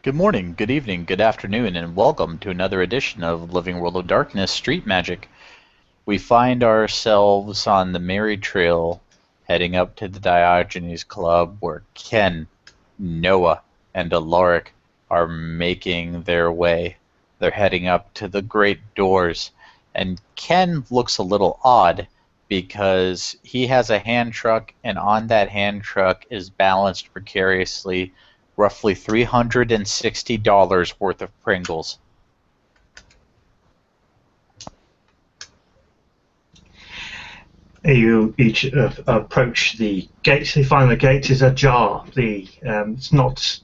Good morning, good evening, good afternoon, and welcome to another edition of Living World of Darkness Street Magic. We find ourselves on the Merry Trail, heading up to the Diogenes Club, where Ken, Noah, and Alaric are making their way. They're heading up to the great doors, and Ken looks a little odd because he has a hand truck, and on that hand truck is balanced precariously roughly $360 worth of Pringles. You each approach the gates. You find the gate is ajar. It's not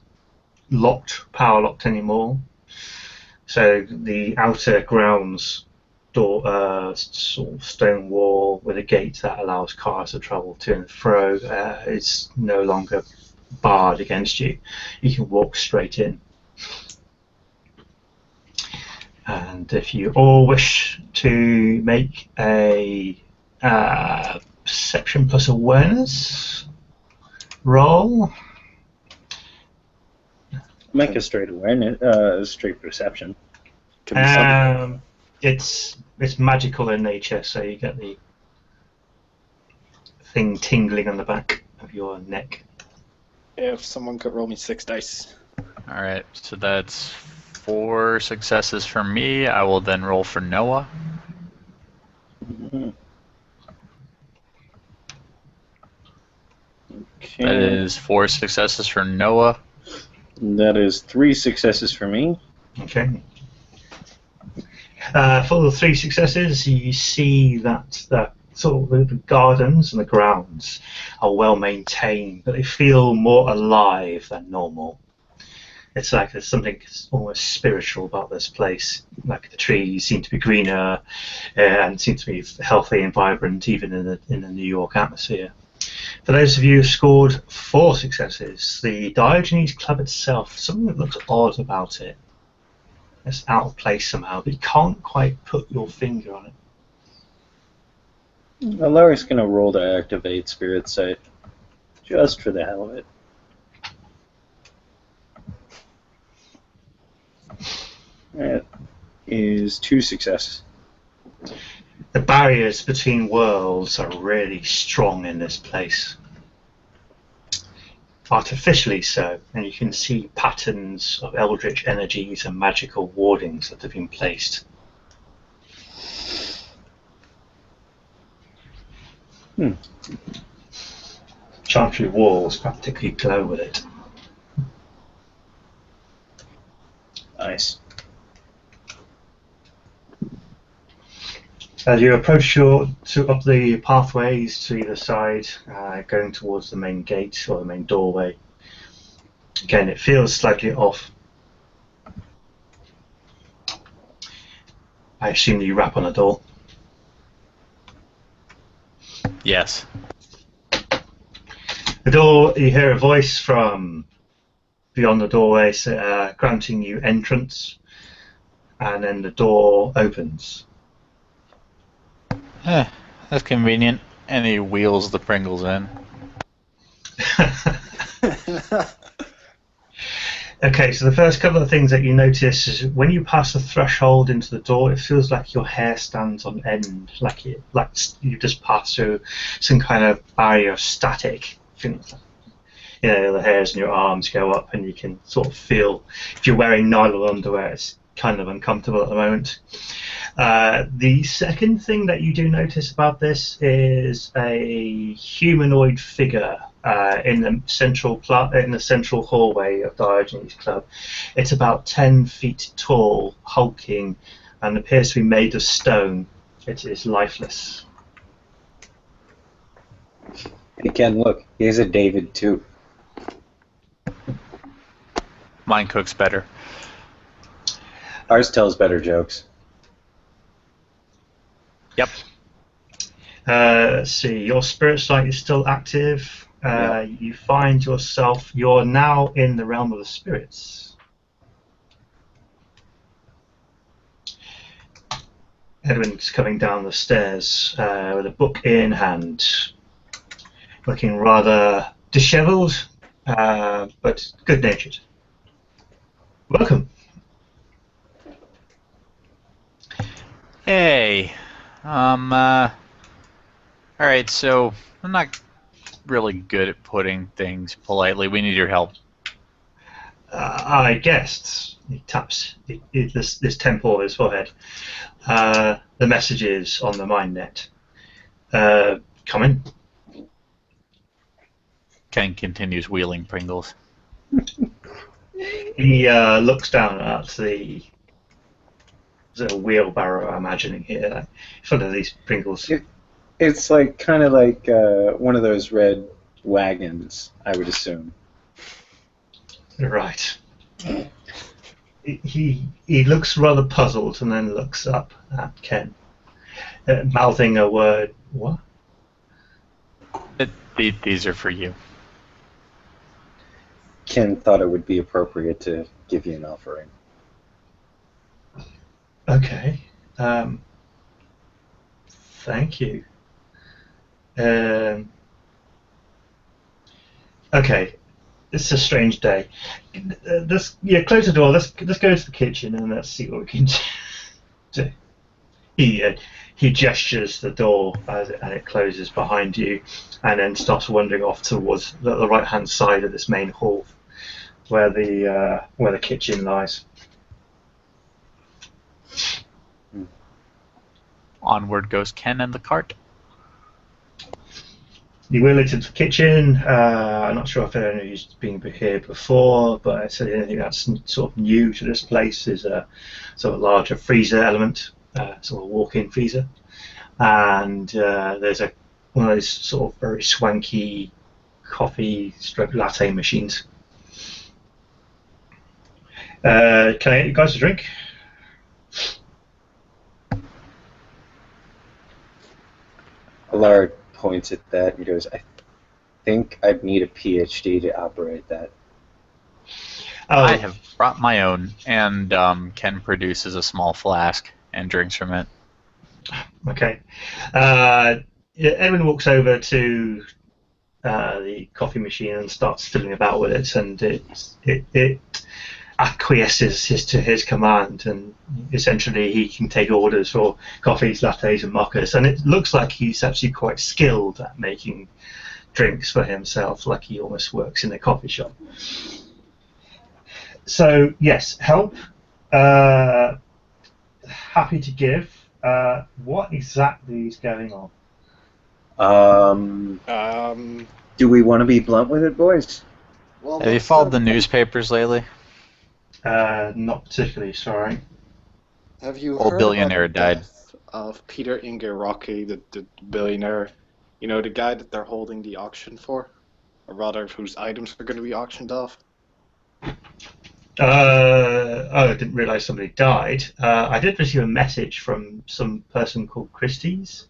locked, power locked anymore. So the outer grounds door, sort of stone wall with a gate that allows cars to travel to and fro, is no longer barred against you. You can walk straight in. And if you all wish to make a perception plus awareness roll. Make a straight awareness, straight perception. It's magical in nature, so you get the thing tingling on the back of your neck. If someone could roll me 6 dice. Alright, so that's 4 successes for me. I will then roll for Noah. Mm-hmm. Okay. That is 4 successes for Noah. That is 3 successes for me. Okay. For the 3 successes, you see that sort of the gardens and the grounds are well maintained, but they feel more alive than normal. It's like there's something almost spiritual about this place. Like the trees seem to be greener and seem to be healthy and vibrant, even in the New York atmosphere. For those of you who scored 4 successes, the Diogenes Club itself, something that looks odd about it. It's out of place somehow, but you can't quite put your finger on it. Alaric's going to roll to activate Spirit Sight, just for the hell of it. That is 2 successes. The barriers between worlds are really strong in this place. Artificially so, and you can see patterns of eldritch energies and magical wardings that have been placed. Chantry walls practically glow with it. Nice. As you approach up the pathways to either side, going towards the main gate or the main doorway, again it feels slightly off. I assume that you rap on the door. Yes. The door, you hear a voice from beyond the doorway granting you entrance, and then the door opens. That's convenient. And he wheels the Pringles in. Okay, so the first couple of things that you notice is when you pass the threshold into the door, it feels like your hair stands on end, like you just passed through some kind of barrier of static. You know, the hairs in your arms go up, and you can sort of feel, if you're wearing nylon underwear, it's kind of uncomfortable at the moment. The second thing that you do notice about this is a humanoid figure in the central hallway of Diogenes Club. It's about 10 feet tall, hulking, and appears to be made of stone. It is lifeless. Hey Ken, look, here's a David too. Mine cooks better. Ours tells better jokes. Yep. Let's see, your spirit sight is still active. Yeah. You find yourself, you're now in the realm of the spirits. Edwin's coming down the stairs with a book in hand, looking rather dishevelled, but good-natured. Welcome. Hey. Alright, so I'm not really good at putting things politely. We need your help. I guessed. He taps this temple on his forehead. The message is on the mind net. Come in. Ken continues wheeling Pringles. He looks down at the wheelbarrow, I'm imagining here, like, in front of these Pringles. It's like kind of like one of those red wagons, I would assume. Right. He looks rather puzzled and then looks up at Ken, mouthing a word. What? These are for you. Ken thought it would be appropriate to give you an offering. Okay. Thank you. Okay. It's a strange day. Close the door. Let's go to the kitchen and let's see what we can do. He gestures the door and it closes behind you, and then starts wandering off towards the right hand side of this main hall, where the kitchen lies. Onward goes Ken and the cart. You wheel it into the kitchen. I'm not sure if anybody's been here before, but I said anything that's sort of new to this place is a sort of larger freezer element, sort of walk-in freezer, and there's one of those sort of very swanky coffee/latte machines. Can I get you guys a drink? Allard points at that and goes, I think I'd need a PhD to operate that. Oh, I have brought my own, and Ken produces a small flask and drinks from it. okay. Evan walks over to the coffee machine and starts fiddling about with it, and it acquiesces to his command, and essentially he can take orders for coffees, lattes, and mochas, and it looks like he's actually quite skilled at making drinks for himself, like he almost works in a coffee shop. So yes, help. Happy to give. What exactly is going on? Do we want to be blunt with it, boys? Well, Have you followed the newspapers lately? Not particularly, sorry. Have you Old heard billionaire about the died. death of Peter Inge, the billionaire? You know, the guy that they're holding the auction for? Or rather, whose items are going to be auctioned off? I didn't realise somebody died. I did receive a message from some person called Christie's.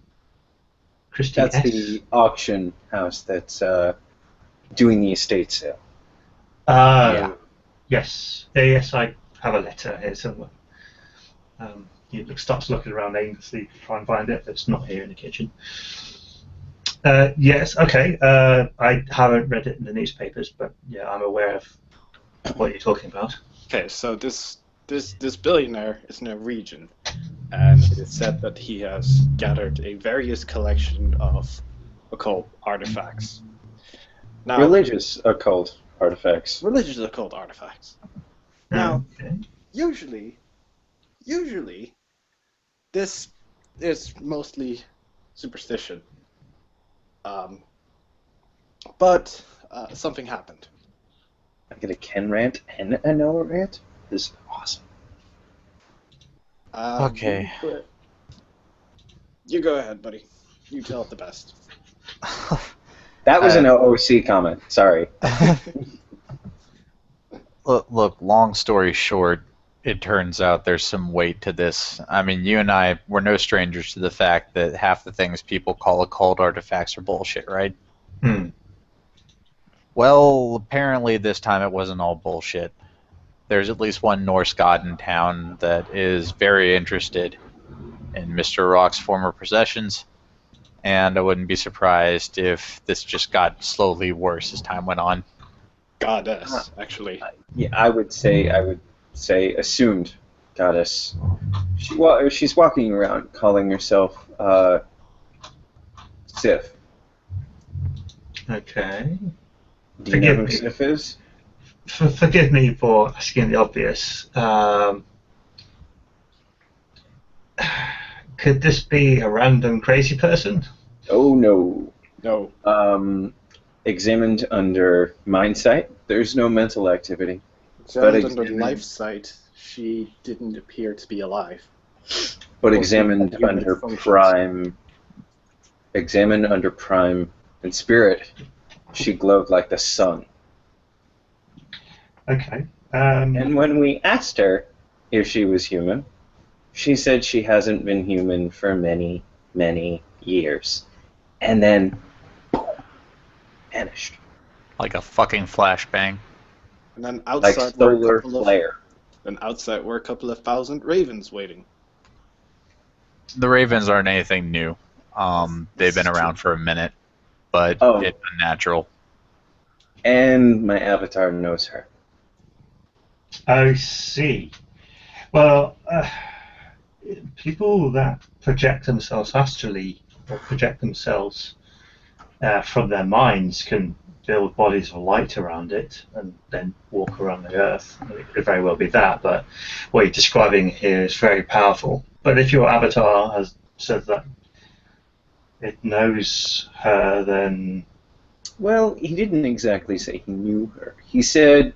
Christie That's S. the auction house that's doing the estate sale. Yeah. Yes. Yes, I have a letter here somewhere. He starts looking around aimlessly to try and find it, but it's not here in the kitchen. Yes, okay. I haven't read it in the newspapers, but yeah, I'm aware of what you're talking about. Okay, so this billionaire is in a region, and it is said that he has gathered a various collection of occult artifacts. Now, Religious occult artifacts. religious occult artifacts. Now, Okay. usually, this is mostly superstition. But something happened. I get a Ken rant and a Noah rant? This is awesome. Okay. You go ahead, buddy. You tell it the best. That was an OOC comment. Sorry. Look, long story short, it turns out there's some weight to this. I mean, you and I, we're no strangers to the fact that half the things people call occult artifacts are bullshit, right? Hmm. Well, apparently this time it wasn't all bullshit. There's at least one Norse god in town that is very interested in Mr. Rock's former possessions, and I wouldn't be surprised if this just got slowly worse as time went on. Goddess, actually. Yeah, I would say I would say, assumed goddess. She's walking around calling herself Sif. Okay. Do you know who Forgive me. Sif is? Forgive me for asking the obvious. Could this be a random crazy person? Oh no. No. Examined under mind sight, there's no mental activity. Examined under examined- life sight, she didn't appear to be alive. But Or examined human under functions. examined under prime and spirit, she glowed like the sun. Okay. And when we asked her if she was human, she said she hasn't been human for many, many years. And then, boom, vanished. Like a fucking flashbang. And then Like outside were a solar couple of flare. then outside were a couple of thousand ravens waiting. The Ravens aren't anything new. They've been around for a minute, but Oh. it's unnatural. And my avatar knows her. I see. Well, people that project themselves astrally or project themselves from their minds can build bodies of light around it and then walk around the earth. It could very well be that, but what you're describing here is very powerful. But if your avatar has said that it knows her, then Well, he didn't exactly say he knew her. He said,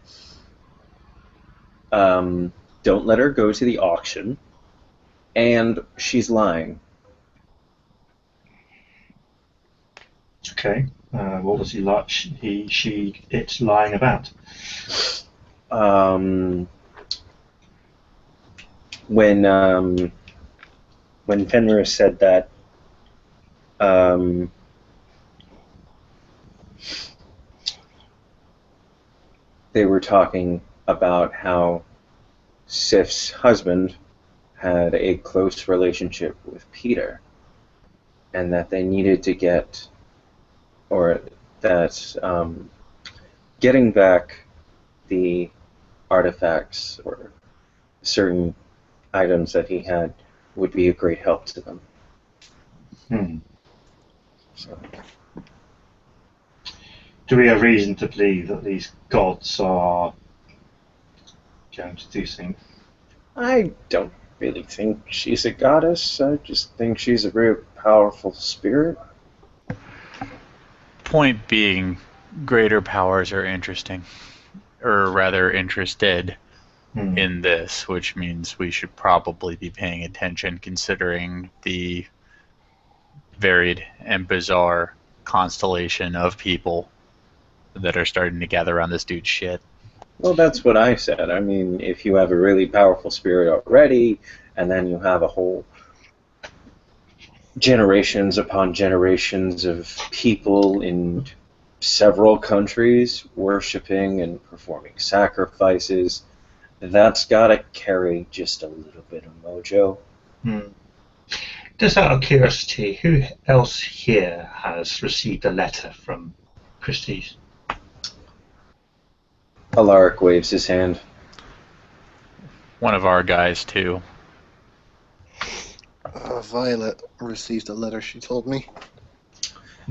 don't let her go to the auction, and she's lying. okay. What was he like? It's lying about. When Fenrir said that, they were talking about how Sif's husband had a close relationship with Peter, and that they needed to get, or that getting back the artifacts or certain items that he had would be a great help to them. So, Do we have reason to believe that these gods are going to do things? I don't really think she's a goddess. I just think she's a very powerful spirit. Point being, greater powers are interesting, or rather interested in this, which means we should probably be paying attention considering the varied and bizarre constellation of people that are starting to gather around this dude's shit. Well, that's what I said. I mean, if you have a really powerful spirit already, and then you have a whole generations upon generations of people in several countries worshiping and performing sacrifices, that's gotta carry just a little bit of mojo. Just out of curiosity, who else here has received a letter from Christie's? Alaric waves his hand. One of our guys, too. Violet received a letter, she told me.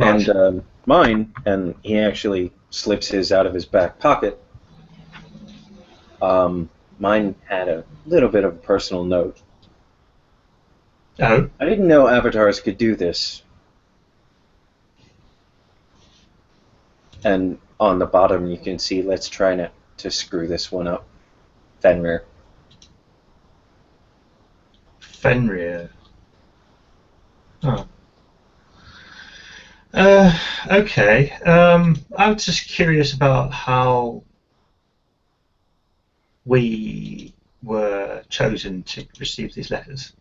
And mine, and he actually slips his out of his back pocket. Mine had a little bit of a personal note. Oh, I didn't know avatars could do this. And on the bottom you can see, let's try not to screw this one up. Fenrir. Fenrir. Oh. Okay. I'm just curious about how we were chosen to receive these letters.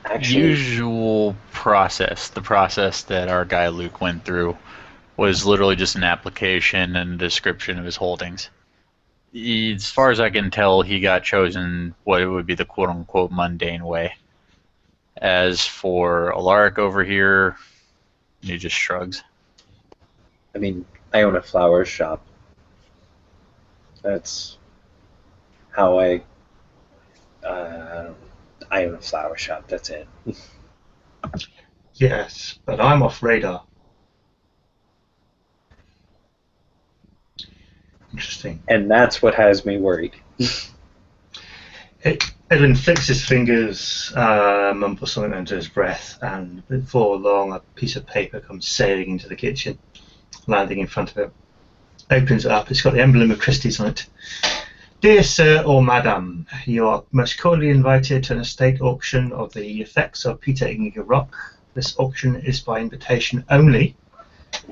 Actually, Usual process, the process that our guy Luke went through, was literally just an application and a description of his holdings. As far as I can tell, he got chosen what it would be the quote-unquote mundane way. As for Alaric over here, he just shrugs. I mean, I own a flower shop. That's how I own a flower shop. That's it. Yes, but I'm off radar. Interesting. And that's what has me worried. Edwin flicks his fingers, mumbles something under his breath, and before long a piece of paper comes sailing into the kitchen, landing in front of him. Opens it up, it's got the emblem of Christie's on it. Dear Sir or Madam, you are most cordially invited to an estate auction of the effects of Peter Inger Rock. This auction is by invitation only,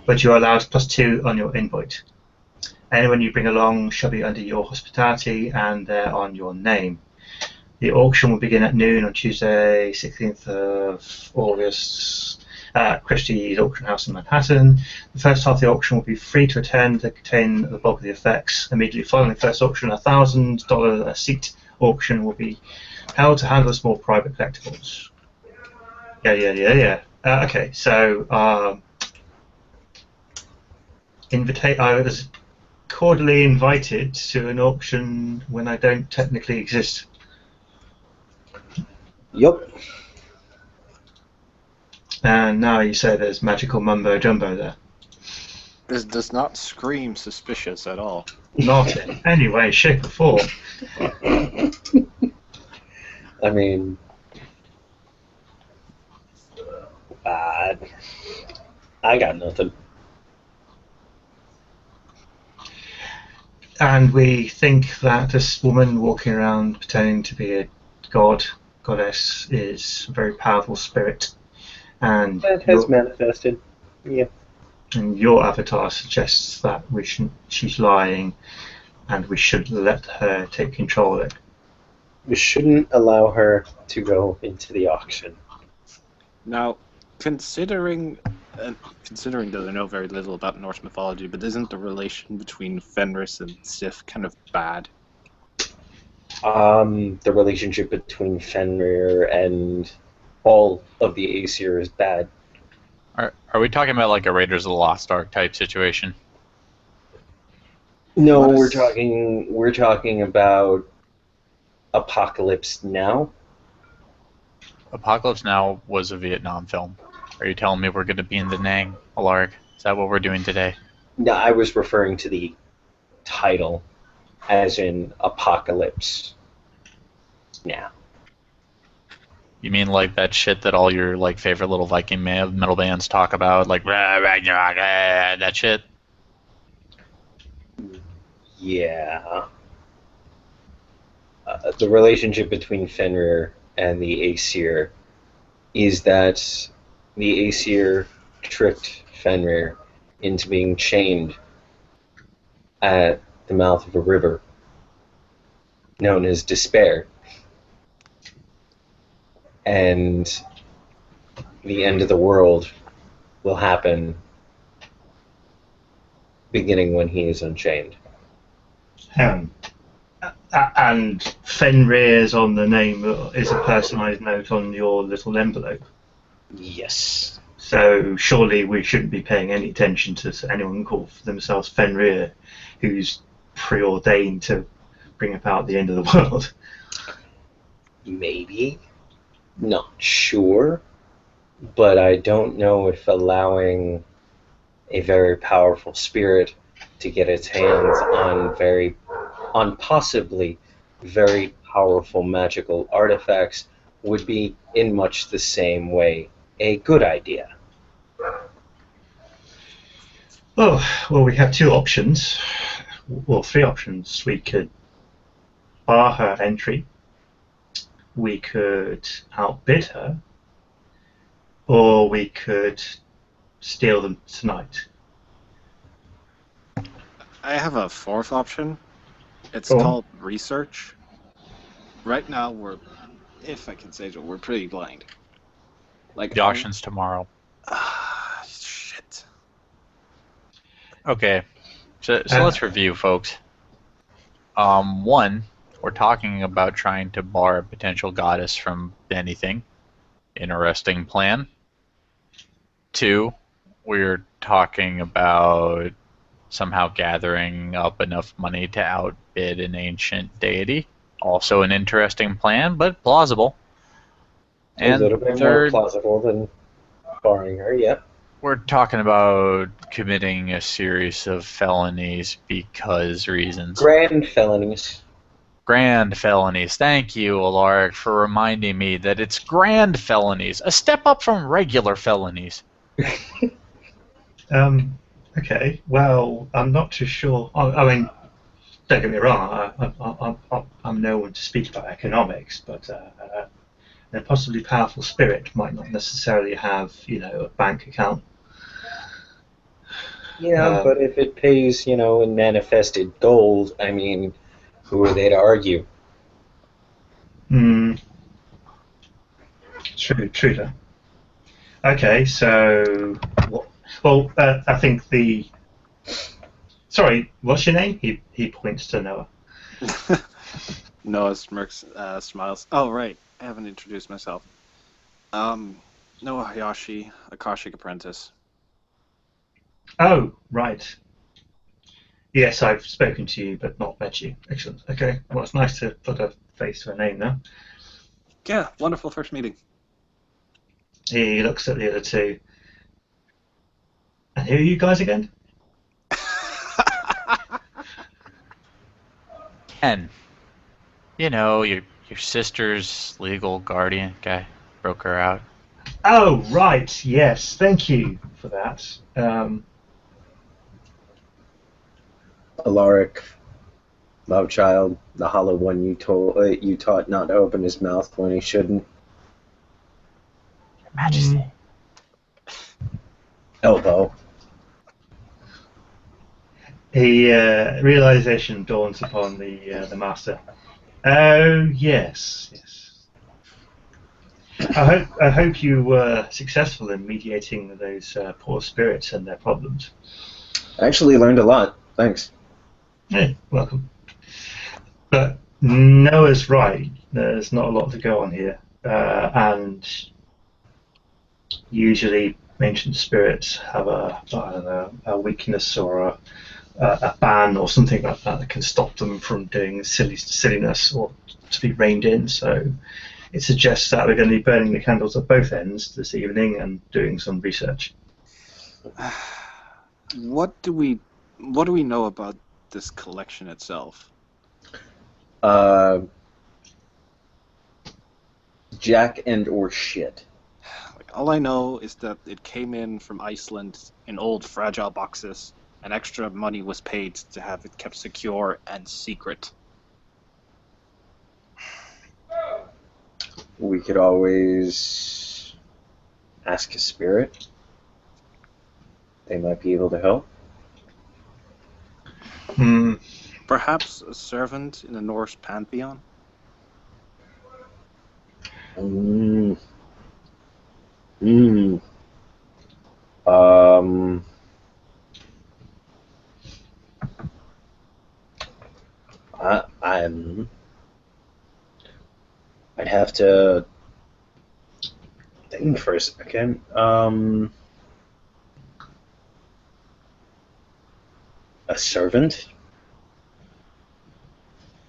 but you are allowed +2 on your invite. Anyone you bring along shall be under your hospitality and there on your name. The auction will begin at noon on Tuesday, 16th of August, at Christie's Auction House in Manhattan. The first half of the auction will be free to attend to contain the bulk of the effects. Immediately following the first auction, a $1,000 a seat auction will be held to handle small private collectibles. Yeah. Okay, so I was cordially invited to an auction when I don't technically exist. Yup. And now you say there's magical mumbo jumbo there. This does not scream suspicious at all. Not in any way, shape, or form. I mean, I got nothing. And we think that this woman walking around pretending to be a goddess, is a very powerful spirit. And That has manifested. Yeah. and your avatar suggests that she's lying, and we should let her take control of it. We shouldn't allow her to go into the auction. Now, considering that I know very little about Norse mythology, but isn't the relation between Fenris and Sif kind of bad? The relationship between Fenrir and all of the Aesir is bad. Are we talking about like a Raiders of the Lost Ark type situation? No, What we're is- talking about Apocalypse Now. Apocalypse Now was a Vietnam film. Are you telling me we're going to be in Da Nang, Alarg? Is that what we're doing today? No, I was referring to the title, as in Apocalypse Now. You mean like that shit that all your like favorite little Viking metal bands talk about, like Ragnarok, that shit? Yeah. The relationship between Fenrir and the Aesir is that the Aesir tricked Fenrir into being chained at the mouth of a river known as Despair. And the end of the world will happen beginning when he is unchained. And Fenrir's on the name is a personalised note on your little envelope. Yes. So surely we shouldn't be paying any attention to anyone who calls themselves Fenrir, who's preordained to bring about the end of the world. Maybe. Not sure. But I don't know if allowing a very powerful spirit to get its hands on possibly very powerful magical artifacts would be in much the same way a good idea. Oh, well, we have two options. Well, three options. We could bar her entry, we could outbid her, or we could steal them tonight. I have a fourth option. It's Go on. called research. Right now, if I can say so, we're pretty blind. Like The auction's tomorrow. Shit. Okay, so let's review, folks. One, we're talking about trying to bar a potential goddess from anything. Interesting plan. Two, we're talking about somehow gathering up enough money to outbid an ancient deity. Also an interesting plan, but plausible. A And little bit more third, plausible than barring her, yep. we're talking about committing a series of felonies because reasons. Grand felonies. Grand felonies. Thank you, Alaric, for reminding me that it's grand felonies, a step up from regular felonies. Okay. Well, I'm not too sure. I mean, don't get me wrong. I'm no one to speak about economics, but a possibly powerful spirit might not necessarily have, a bank account. Yeah, but if it pays, in manifested gold, I mean, who are they to argue? True. Though. Okay, so well, I think the. Sorry, what's your name? He points to Noah. Noah smirks, smiles. Oh, right. I haven't introduced myself. Noah Hayashi, Akashic Apprentice. Oh, right. Yes, I've spoken to you, but not met you. Excellent. Okay, well, it's nice to put a face to a name now. Yeah, wonderful first meeting. He looks at the other two. And who are you guys again? Ken, your sister's legal guardian guy broke her out. Oh, right. Yes, thank you for that. Alaric, love child, the hollow one you taught not to open his mouth when he shouldn't. Your Majesty. Elbow. Realization dawns upon the master. Oh, yes. I hope you were successful in mediating those poor spirits and their problems. I actually learned a lot. Thanks. Yeah, welcome. But Noah's right. There's not a lot to go on here, and usually ancient spirits have a weakness or a ban or something like that can stop them from doing silliness or to be reined in. So it suggests that we're going to be burning the candles at both ends this evening and doing some research. What do we know about this collection itself? Jack and or shit. All I know is that it came in from Iceland in old fragile boxes, and extra money was paid to have it kept secure and secret. We could always ask a spirit. They might be able to help. Perhaps a servant in the Norse pantheon? I'd have to think for a second. A servant?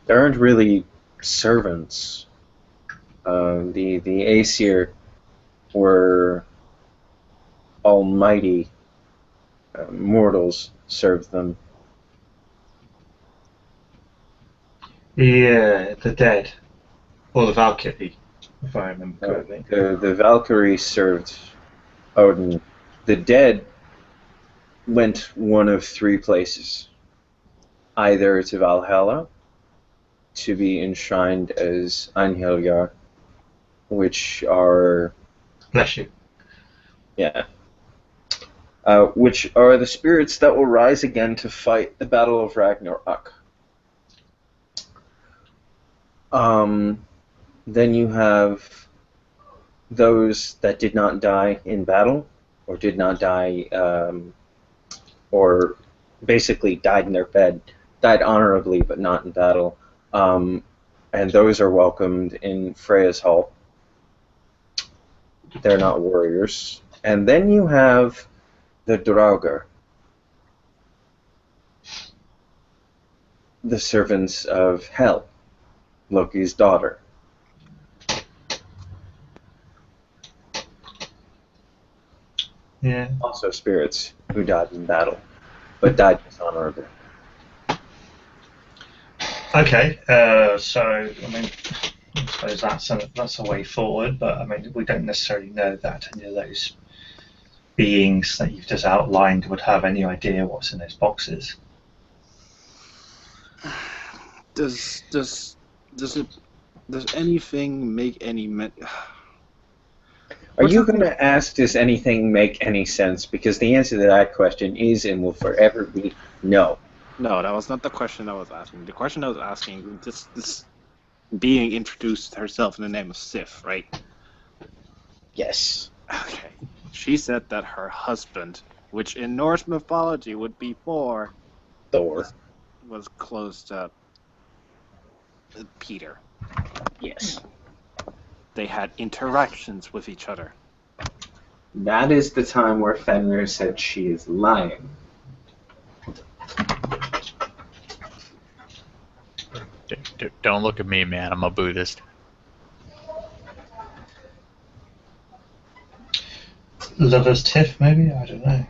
There aren't really servants. The Aesir were almighty. Mortals served them. The dead, or the Valkyrie, if I remember correctly. The Valkyrie served Odin. The dead went one of three places. Either to Valhalla, to be enshrined as Einhiljar, which are... Bless you. Yeah. Which are the spirits that will rise again to fight the Battle of Ragnarok. Then you have those that did not die in battle, or did not die, or basically died in their bed, died honorably but not in battle, and those are welcomed in Freya's Hall. They're not warriors. And then you have the Draugr. the servants of Hel, Loki's daughter. Yeah. Also spirits who died in battle, but died dishonorably. Okay. So I mean, I suppose that's a way forward, but I mean, we don't necessarily know that any of those beings that you've just outlined would have any idea what's in those boxes. Does anything make any Are you going to ask, does anything make any sense? Because the answer to that question is and will forever be no. No, that was not the question I was asking. The question I was asking, this being introduced herself in the name of Sif, right? Yes. Okay. She said that her husband, which in Norse mythology would be Thor, Thor. was close to Peter. Yes. They had interactions with each other. That is the time where Fenrir said she is lying. Don't look at me, man. I'm a Buddhist. Lover's tiff, maybe? I don't know.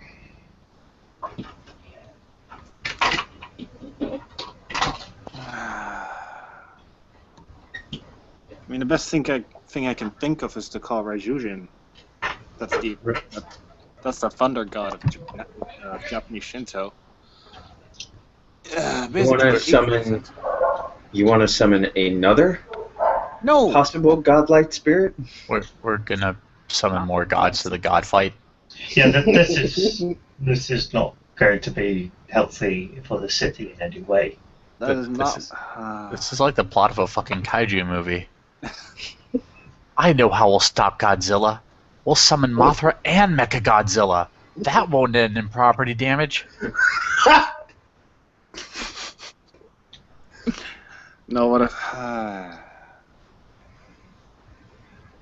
I mean, the best thing I can think of is to call Raijujin. That's the thunder god of Japanese Shinto. You want to summon another No. possible godlike spirit? We're gonna summon more gods to the god fight. Yeah, this is not going to be healthy for the city in any way. That is not. This is like the plot of a fucking kaiju movie. I know how we'll stop Godzilla. We'll summon Mothra and Mechagodzilla. That won't end in property damage. No, what if?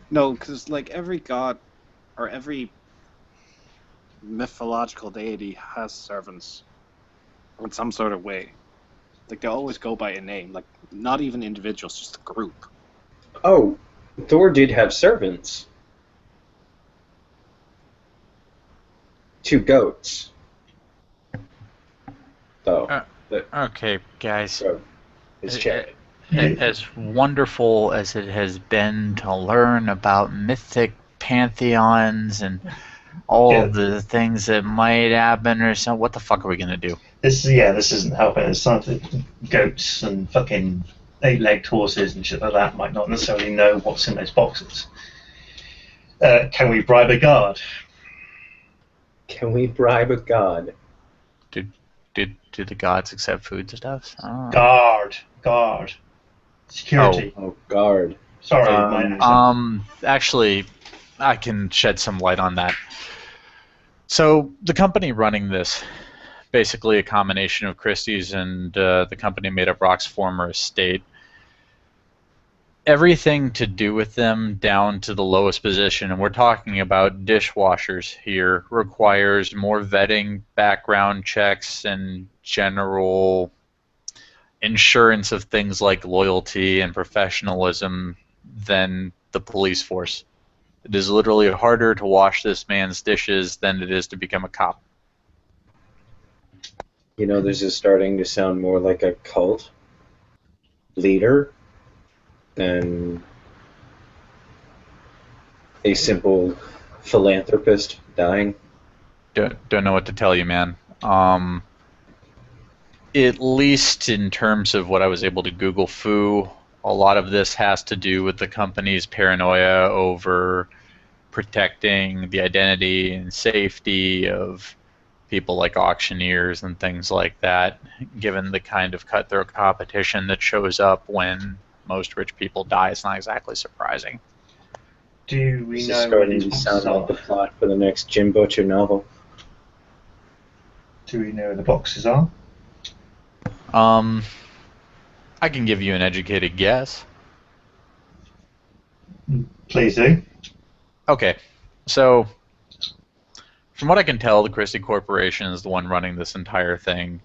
No, because like every god or every mythological deity has servants in some sort of way. Like they always go by a name, like not even individuals, just a group. Oh, Thor did have servants. 2 goats. Though. Okay, guys. So, his chariot. As wonderful as it has been to learn about mythic pantheons and all of the things that might happen or something, what the fuck are we gonna do? This isn't helping. It's something goats and fucking 8-legged horses and shit like that might not necessarily know what's in those boxes. Can we bribe a guard? Can we bribe a god? Do the gods accept food stuff? Guard. Security. Oh, guard. Sorry, my accent. Actually, I can shed some light on that. So the company running this, basically a combination of Christie's and the company made up Rock's former estate. Everything to do with them down to the lowest position, and we're talking about dishwashers here, requires more vetting, background checks, and general insurance of things like loyalty and professionalism than the police force. It is literally harder to wash this man's dishes than it is to become a cop. You know, this is starting to sound more like a cult leader than a simple philanthropist dying. Don't know what to tell you, man. At least in terms of what I was able to Google foo, a lot of this has to do with the company's paranoia over protecting the identity and safety of people like auctioneers and things like that, given the kind of cutthroat competition that shows up when most rich people die. It's not exactly surprising. Do we This is know starting to sound like the plot for the next Jim Butcher novel. Do we know where the boxes are? I can give you an educated guess. Please do. Okay, so from what I can tell, the Christie Corporation is the one running this entire thing.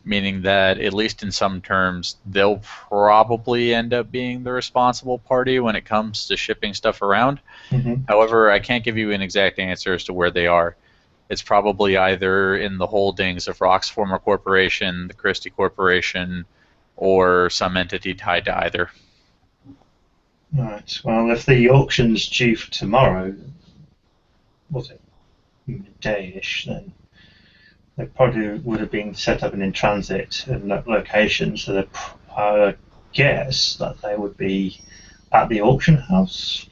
meaning that, at least in some terms, they'll probably end up being the responsible party when it comes to shipping stuff around. Mm-hmm. However, I can't give you an exact answer as to where they are. It's probably either in the holdings of Rock's former corporation, the Christie Corporation, or some entity tied to either. Right. Well, if the auction's due for tomorrow, was it midday-ish, then they probably would have been set up and in transit in that location. So I would guess that they would be at the auction house.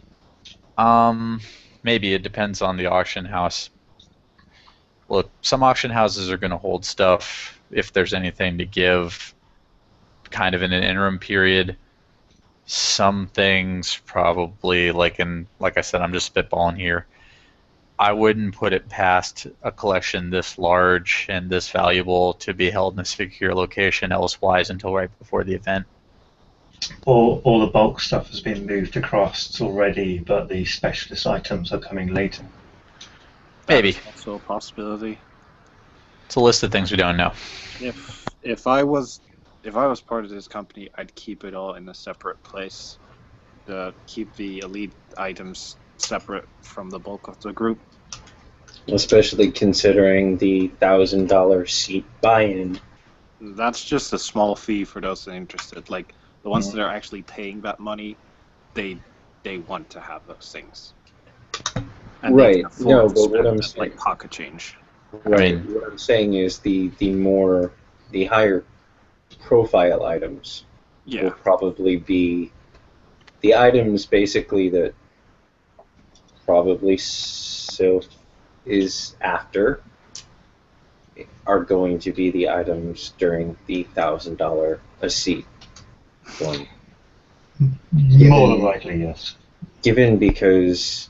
Maybe it depends on the auction house. Look, some auction houses are going to hold stuff if there's anything to give, kind of in an interim period. Some things probably, like I said, I'm just spitballing here. I wouldn't put it past a collection this large and this valuable to be held in a secure location elsewise until right before the event. All the bulk stuff has been moved across already, but the specialist items are coming later. Maybe. That's also a possibility. It's a list of things we don't know. If I was part of this company, I'd keep it all in a separate place. Keep the elite items separate from the bulk of the group. Especially considering the $1,000 seat buy-in. That's just a small fee for those that are interested. Like the ones that are actually paying that money, they want to have those things. And Right. They can afford No, to but spend what I'm that, saying, like pocket change. right. I mean, What I'm saying is the higher profile items will Yeah. probably be the items basically that probably Sylph is after are going to be the items during the $1,000 a seat one. More than likely, yes. Given because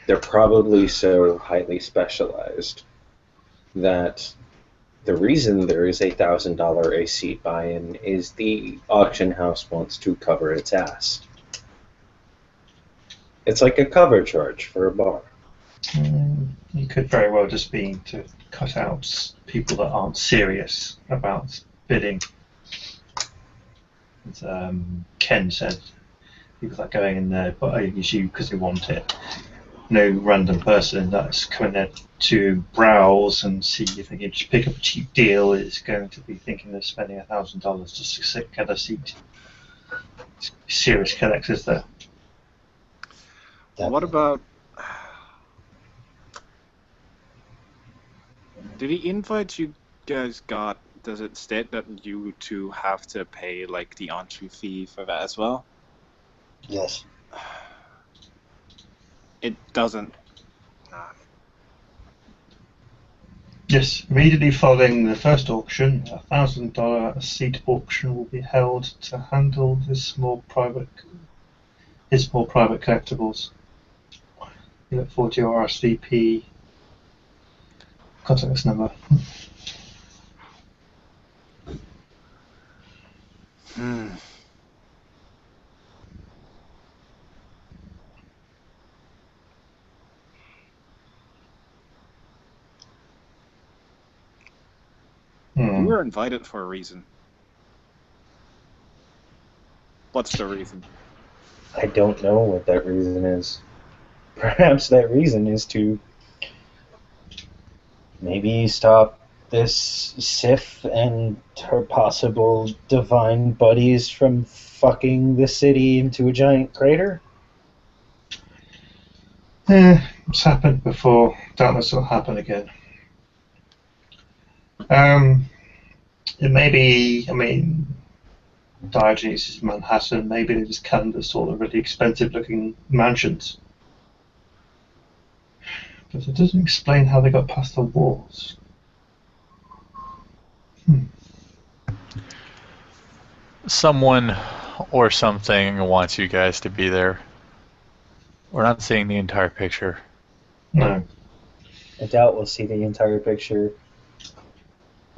they're probably so highly specialized that the reason there is a $1,000 a seat buy-in is the auction house wants to cover its ass. It's like a cover charge for a bar. It could very well just be to cut out people that aren't serious about bidding. As Ken said, people that are going in there buying you because they want it. No random person that's coming there to browse and see if they can just pick up a cheap deal is going to be thinking of spending $1,000 just to get a seat. Serious collectors there. What about? Did the invite you guys got? Does it state that you two have to pay like the entry fee for that as well? Yes. It doesn't. Yes, immediately following the first auction, a $1,000 seat auction will be held to handle his more private collectibles. You look forward to your RSVP contact us number. You were invited for a reason. What's the reason? I don't know what that reason is. Perhaps that reason is to maybe stop this Sif and her possible divine buddies from fucking the city into a giant crater? It's happened before. Doubtless it'll happen again. It may be, Diogenes is Manhattan. Maybe they just canvassed all the really expensive-looking mansions. But it doesn't explain how they got past the walls. Someone or something wants you guys to be there. We're not seeing the entire picture. No. I doubt we'll see the entire picture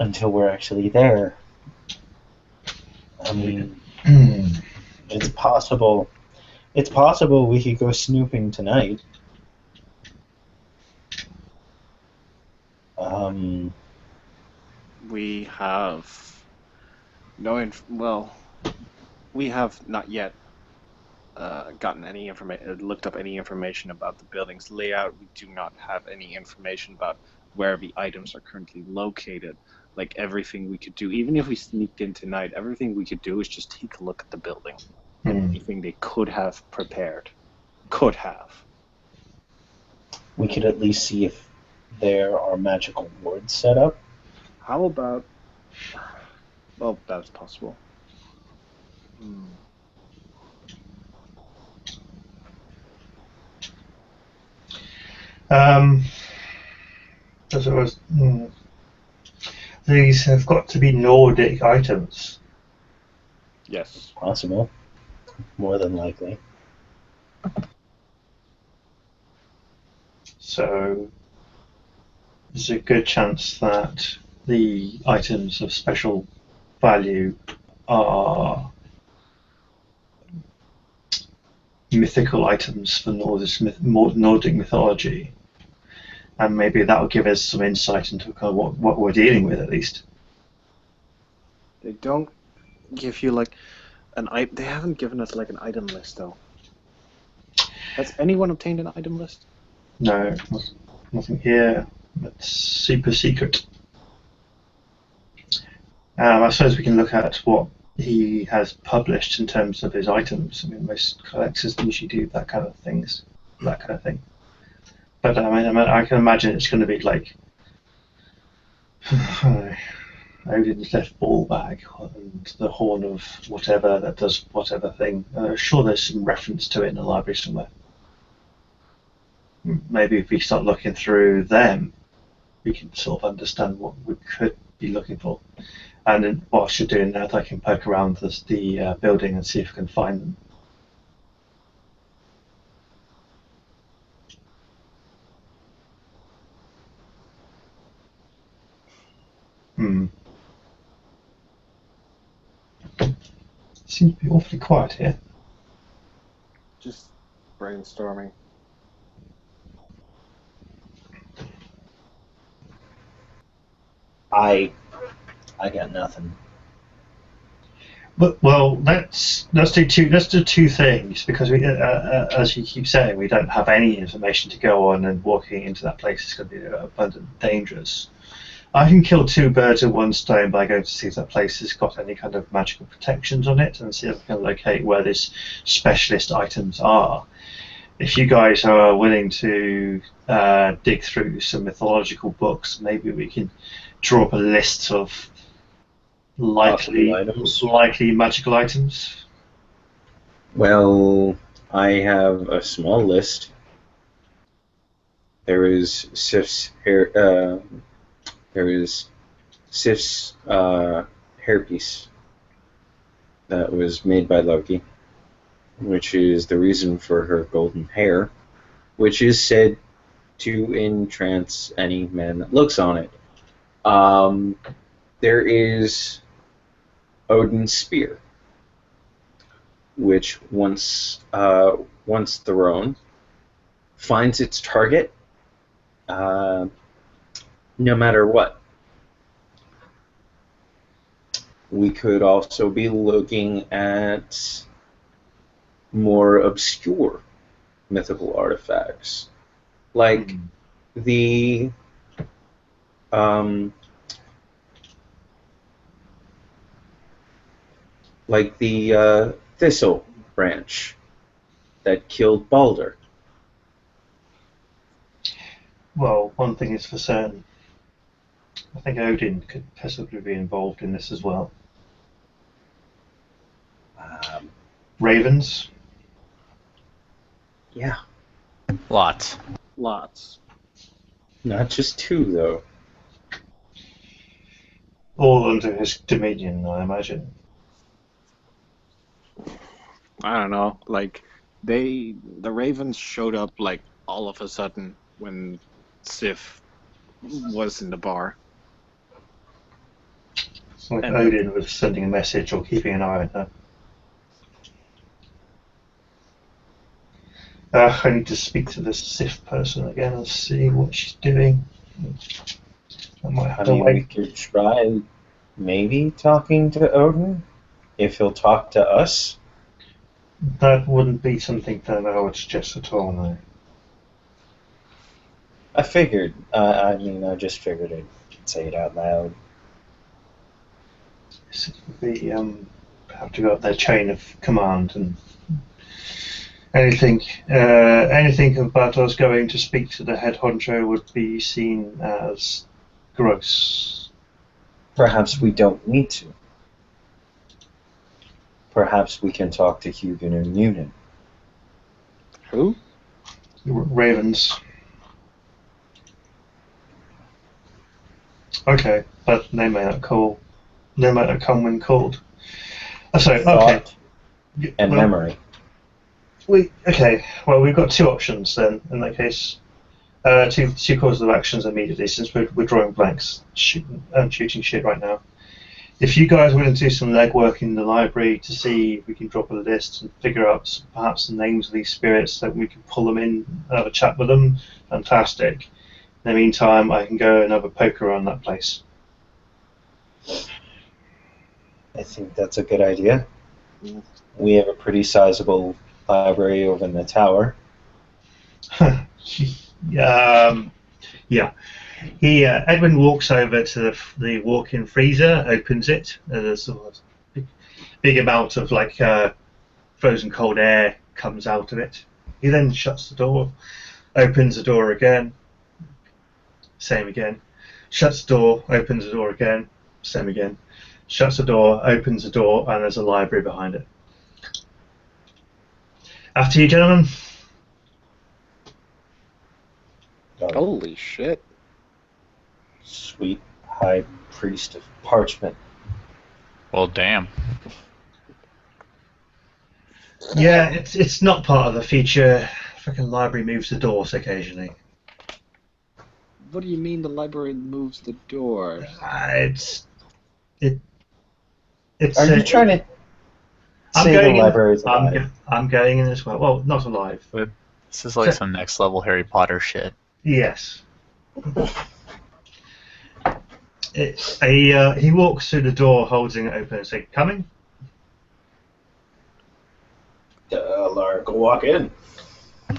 until we're actually there. I mean, it's possible. It's possible we could go snooping tonight. We have well, we have not yet gotten any information, looked up any information about the building's layout. We do not have any information about where the items are currently located. Like everything we could do, even if we sneaked in tonight, everything we could do is just take a look at the building. And anything they could have prepared. Could have. We could at least see if there are magical wards set up. How about... Well, that's possible. As it was, these have got to be Nordic items. Yes. Possible. More than likely. So there's a good chance that the items of special value are mythical items for Nordic mythology. And maybe that will give us some insight into kind of what we're dealing with, at least. They don't give you like they haven't given us like an item list though. Has anyone obtained an item list? No, nothing here. It's super secret. I suppose we can look at what he has published in terms of his items. I mean, most collectors usually do that kind of thing. But I can imagine it's going to be like Odin's left ball bag and the horn of whatever that does whatever thing. Sure, there's some reference to it in the library somewhere. Maybe if we start looking through them, we can sort of understand what we could be looking for. And then whilst you're doing that, I can poke around the building and see if I can find them. Seems to be awfully quiet here. Just brainstorming. I got nothing. But well, let's do two things, because we, as you keep saying, we don't have any information to go on, and walking into that place is going to be abundantly dangerous. I can kill two birds with one stone by going to see if that place has got any kind of magical protections on it, and see if I can locate where these specialist items are. If you guys are willing to dig through some mythological books, maybe we can draw up a list of likely magical items. Well, I have a small list. There is Sif's hair. There is Sif's hairpiece that was made by Loki, which is the reason for her golden hair, which is said to entrance any man that looks on it. There is Odin's spear, which once thrown, finds its target no matter what. We could also be looking at more obscure mythical artifacts, like the thistle branch that killed Balder. Well, one thing is for certain. I think Odin could possibly be involved in this as well. Ravens? Yeah. Lots. Not just two, though. All under his dominion, I imagine. I don't know. Like the Ravens showed up like all of a sudden when Sif was in the bar. It's like Odin was sending a message or keeping an eye on her. I need to speak to this Sif person again and see what she's doing. I might have I to mean, we wait. could try maybe talking to Odin if he'll talk to us. That wouldn't be something that I would suggest at all, no. I figured. I just figured I'd say it out loud. It would be, have to go up their chain of command and anything about us going to speak to the head honcho would be seen as gross. Perhaps we don't need to. Perhaps we can talk to Hugin and Munin. Who? Ravens. Okay, but they may not call. They might not come when called. Oh, sorry. Okay. Thought and Well, memory. Okay. Well, we've got two options then. In that case, two courses of actions immediately, since we're drawing blanks and shooting shit right now. If you guys are willing to do some legwork in the library to see if we can drop a list and figure out perhaps the names of these spirits, that we can pull them in and have a chat with them, fantastic. In the meantime, I can go and have a poke around that place. I think that's a good idea. We have a pretty sizable library over in the tower. Yeah. Edwin walks over to the walk-in freezer, opens it, and a sort of big amount of frozen cold air comes out of it. He then shuts the door, opens the door again, same again, shuts the door, opens the door again, same again, shuts the door, opens the door, and there's a library behind it. After you, gentlemen. Holy shit. Sweet High Priest of Parchment. Well, damn. Yeah, it's not part of the feature. Fucking library moves the doors occasionally. What do you mean the library moves the doors? It's. Are you trying to say the library's alive? I'm going in as well. Well, not alive. But this is like some next level Harry Potter shit. Yes. He walks through the door, holding it open, and says, "Coming." Lark will walk in.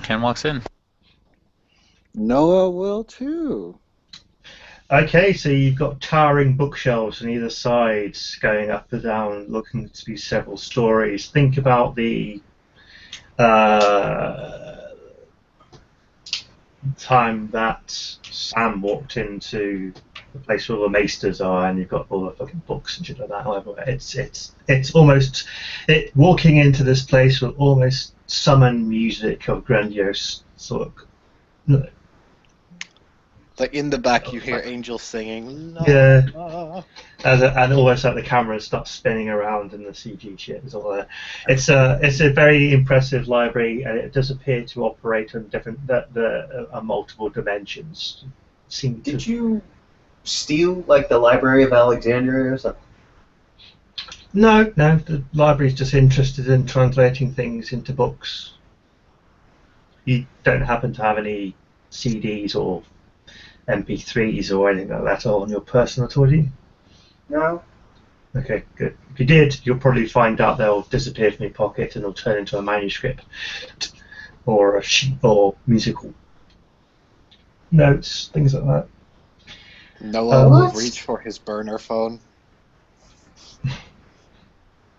Ken walks in. Noah will too. Okay, so you've got towering bookshelves on either side, going up and down, looking to be several stories. Think about the time that Sam walked into the place where all the maesters are, and you've got all the fucking books and shit like that. However, it's almost walking into this place will almost summon music of grandiose sort of. Like in the back, you hear angels singing. La, Yeah. la. And almost like the camera starts spinning around and the CG shit is all there. It's a very impressive library, and it does appear to operate on different multiple dimensions. Did you steal like the Library of Alexandria or something? No, the library's just interested in translating things into books. You don't happen to have any CDs or MP3s or anything like that on your person at all, do you? No. Okay, good. If you did, you'll probably find out they'll disappear from your pocket and they'll turn into a manuscript or a sheet or musical notes, things like that. Noah will What? reach for his burner phone.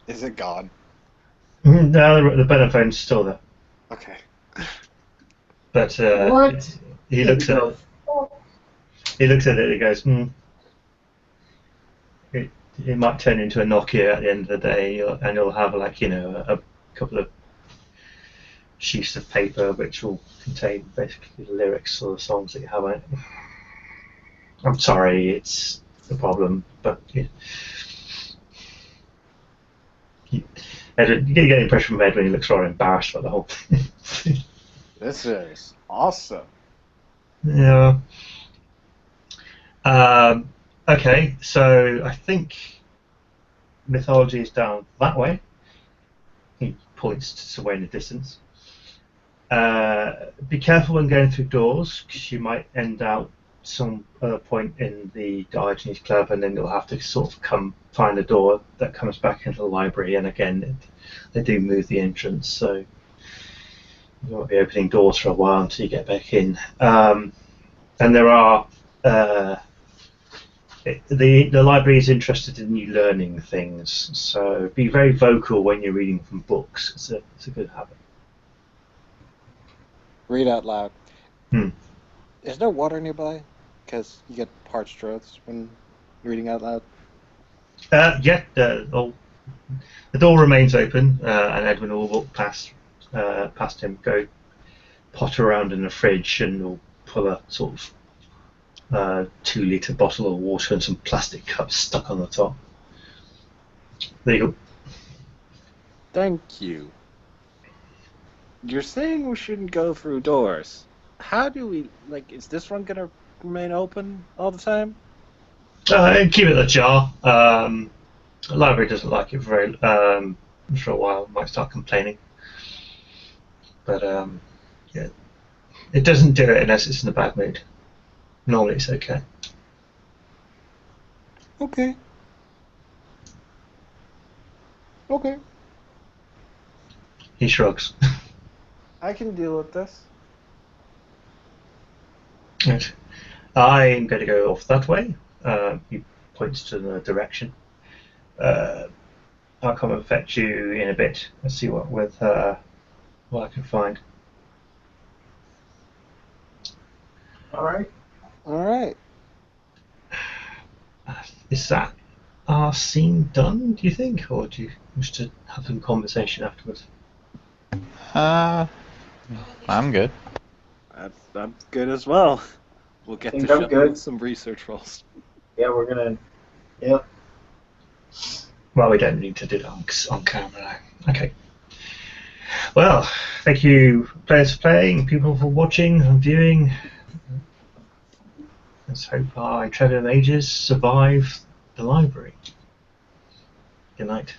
Is it gone? No, the Benophone's still there. Okay. But What? he looks at it. He looks at it and he goes, It might turn into a Nokia at the end of the day, and you'll have a couple of sheets of paper which will contain basically the lyrics or the songs that you have on it. I'm sorry, it's a problem, but you get the impression from Ed when he looks rather embarrassed about the whole thing. This is awesome. Yeah. Okay, so I think mythology is down that way. He points to somewhere in the distance. Be careful when going through doors, because you might end out some other point in the Diogenes Club, and then you'll have to sort of come find a door that comes back into the library. And again, they do move the entrance, so you won't be opening doors for a while until you get back in. And there are the library is interested in you learning things, so be very vocal when you're reading from books. It's a good habit. Read out loud. Hmm. Is there water nearby? Because you get parched throats when reading out loud. Yeah, the door remains open, and Edwin will walk past him, go potter around in the fridge, and will pull a sort of 2-litre bottle of water and some plastic cups stuck on the top. There you go. Thank you. You're saying we shouldn't go through doors. How do we, is this one gonna remain open all the time? Keep it ajar. The library doesn't like it for a while. Might start complaining, but yeah, it doesn't do it unless it's in a bad mood. Normally, it's okay. Okay. Okay. He shrugs. I can deal with this. Right. I'm going to go off that way. He points to the direction. I'll come and fetch you in a bit and see what I can find. All right. All right. Is that our scene done, do you think? Or do you wish to have some conversation afterwards? I'm good. I'm good as well. We'll get Think to I'm show good. some research rolls. Yeah, we're gonna. Yep. Well, we don't need to do that on camera now. Okay. Well, thank you, players, for playing, people for watching and viewing. Let's hope our intrepid mages survive the library. Good night.